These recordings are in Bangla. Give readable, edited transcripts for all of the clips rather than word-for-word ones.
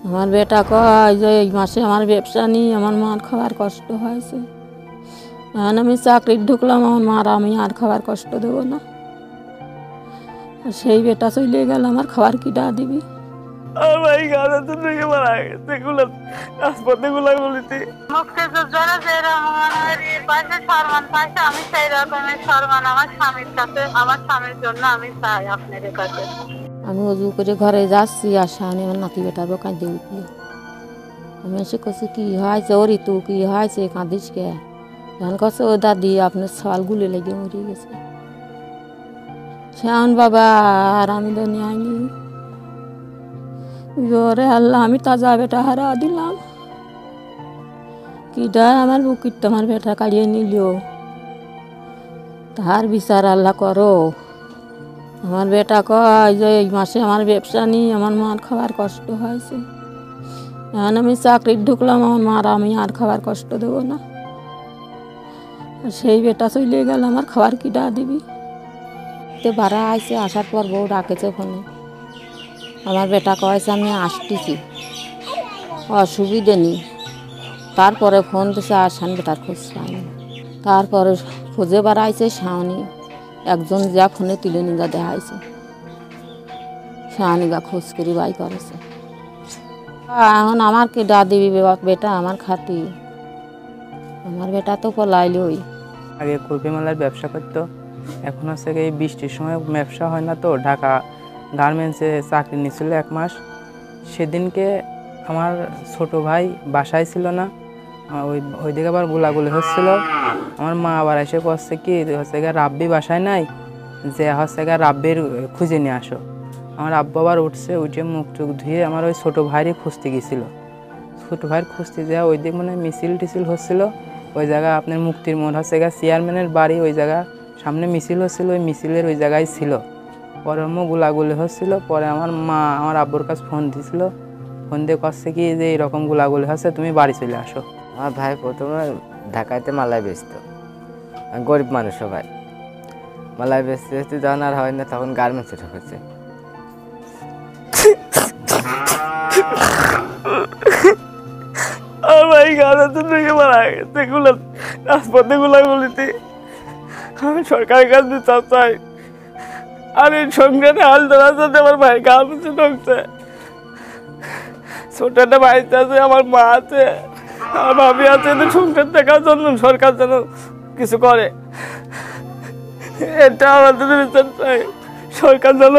আমার বেটা কয় যে এই মাসে আমার ব্যবসা নিয়ে আমার মার খাবার কষ্ট হয়েছে, এখন আমি চাকরি ঢুকলাম, আমার মার আমি আর খাবার কষ্ট দেবো না। সেই বেটা চলে গেল, আমার খাবার কিটা দিবি? আমি অজু করে ঘরে যাচ্ছি, আসা আমার নাতি বেটার কাঁদে উঠল। আমি এসে কছি কি হয়েছে ওর তু কি হয়েছে, কাঁদিস কে? এখন কছে ও দাদি আপনার সওয়াল গুলে লেগে মরে গেছে। শ্যান বাবা আর আমি তো নিয়ে ওরে আল্লাহ, আমি তাজা বেটা হারা দিলাম, কিটা আমার বুকিট আমার বেটা কাড়িয়ে নিল, তার বিচার আল্লাহ করো। আমার বেটা কয় যে এই মাসে আমার ব্যবসা নিয়ে আমার মার খাবার কষ্ট হয়েছে, এখন আমি চাকরি ঢুকলাম, আমার মার আমি আর খাবার কষ্ট দেবো না। সেই বেটা চলে গেল, আমার খাবার কিটা দিবি? তো ভাড়া আইসে, আসার পর বউ ডাকেছে ওখানে, আমার বেটা কয়েছে আমি আসতেছি, অসুবিধে নেই। তারপরে ফোন দিছে, আর শান বেটার খোঁজ পায়নি। তারপরে খুঁজে বেড়াইছে শাওনি, একজন যা ফোনে তুলে নিয়ে দেখাইছে, শাওনি গা খোঁজ করি বাই করেছে। এখন আমার কি ডা দিবি বেটা, আমার খাতি, আমার বেটা তো পলাইলই। আগে কুলফি মালার ব্যবসা করতো, এখন হচ্ছে এই বৃষ্টির সময় ব্যবসা হয় না, তো ঢাকা গার্মেন্টসে চাকরি নিয়েছিল 1 মাস। সেদিনকে আমার ছোট ভাই বাসায় ছিল না, ওই দিকে আবার গোলাগুলি হচ্ছিল। আমার মা আবার এসে করছে কি হচ্ছে গিয়ে রাব্বি বাসায় নাই, যে হচ্ছে গিয়ে রাব্বির খুঁজে নিয়ে আসো। আমার আব্বু আবার উঠছে, উঠে মুখ টুক ধুয়ে আমার ওই ছোটো ভাইরই খুঁজতে গেছিল। ছোটো ভাইয়ের খুঁজতে যাওয়া ওই দিক মানে মিছিল টিছিল হচ্ছিল, ওই জায়গায় আপনার মুক্তির মোড় হচ্ছে গিয়ে চেয়ারম্যানের বাড়ি, ওই জায়গা সামনে মিছিল হচ্ছিল, ওই মিছিলের ওই জায়গায় ছিল। পরে গোলাগুলি হচ্ছিল। পরে আমার মা আমার আব্বুর কাছে ফোন দিয়েছিল, ফোন দিয়ে করছে কি যে এরকম গোলাগুলি হচ্ছে, তুমি বাড়ি চলে আসো। আমার ভাই প্রথমে ঢাকাতে মালাই বেচত, গরিব মানুষ সবাই, মালাই বেচতে বেচতে যখন আর হয় না তখন গার্মেন্টসে ঢুকেছে। আমি সরকারের কাছে চাই, আর এই সংসারে হাল ধরার সাথে আমার ভাই গার্মেন্টসে ঢুকছে। ছোট একটা বাড়িতে আছে, আমার মা আছে, আমার ভাবি আছে, সংসার দেখার জন্য সরকার যেন কিছু করে, এটা আমাদের বিচার চাই। সরকার যেন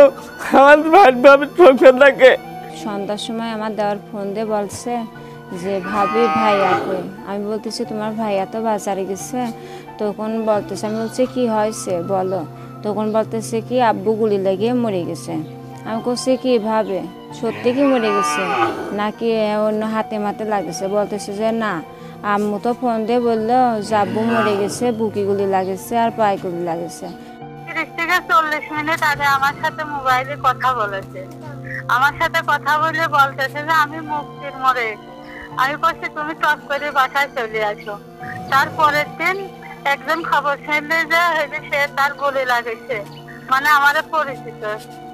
আমার ভাইভাবে সংসার থাকে। সন্ধ্যার সময় আমার দেওয়ার ফোন দিয়ে বলছে যে ভাবি ভাইয়া কই? আমি বলতেছি তোমার ভাইয়া তো বাজারে গেছে। তখন বলতেছে, আমি বলছি কি হয়েছে বলো? তখন বলতেছে কি আব্বু গুলি লেগে মরে গেছে। আমি বলছি কি ভাবে সত্যি কি মরে গেছে নাকি অন্য হাতে মাতে লাগেছে? বলতেছে যে না, আম্মু তো ফোন দিয়ে বললো যে আব্বু মরে গেছে, বুকি গুলি লাগেছে আর পায়ে গুলি লাগেছে। 30 থেকে 40 মিনিট আগে আমার সাথে মোবাইলে কথা বলেছে। আমার সাথে কথা বলে বলতেছে যে আমি মুক্তির মোড়ে। আমি বলছি তুমি টস করে বাসায় চলে আসো। তারপরের দিন একজন খবর শুনলে যে সে তার বলে লাগেছে, মানে আমাদের পরিচিত,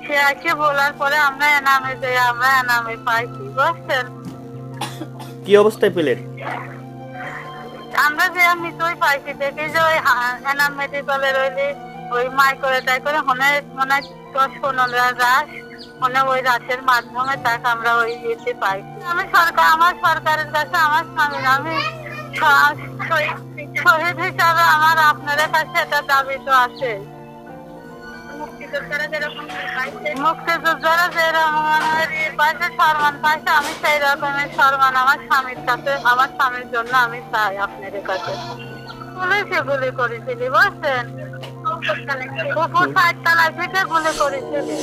সে এসে বলার পরে আমরা এনামে যাই, আমরা এনামে পাইছি। বুঝছেন কি অবস্থায় পেলেন? আমরা যে আমি তুই পাইছি দেখি যে ওই এনাম মেডিকেলের ওই মাইকরে টাই করে মনে 10-15 রাশ, মানে ওই রাশের মাধ্যমে তাকে আমরা ওই ইয়েতে পাইছি। আমি আমার সরকারের কাছে আমার স্বামী, আমি শহীদ হিসাবে আমার আপনাদের কাছে এটা দাবি তো আছে। মুক্তিযোদ্ধারা যেরকম পাইছে সম্মান পাইছে, আমি সেই রকমের সম্মান আমার স্বামীর কাছে, আমার স্বামীর জন্য আমি চাই আপনাদের কাছে। পুলিশে গুলি করেছিলি বুঝছেন, উপর 4 তলায় থেকে গুলি করেছিলি।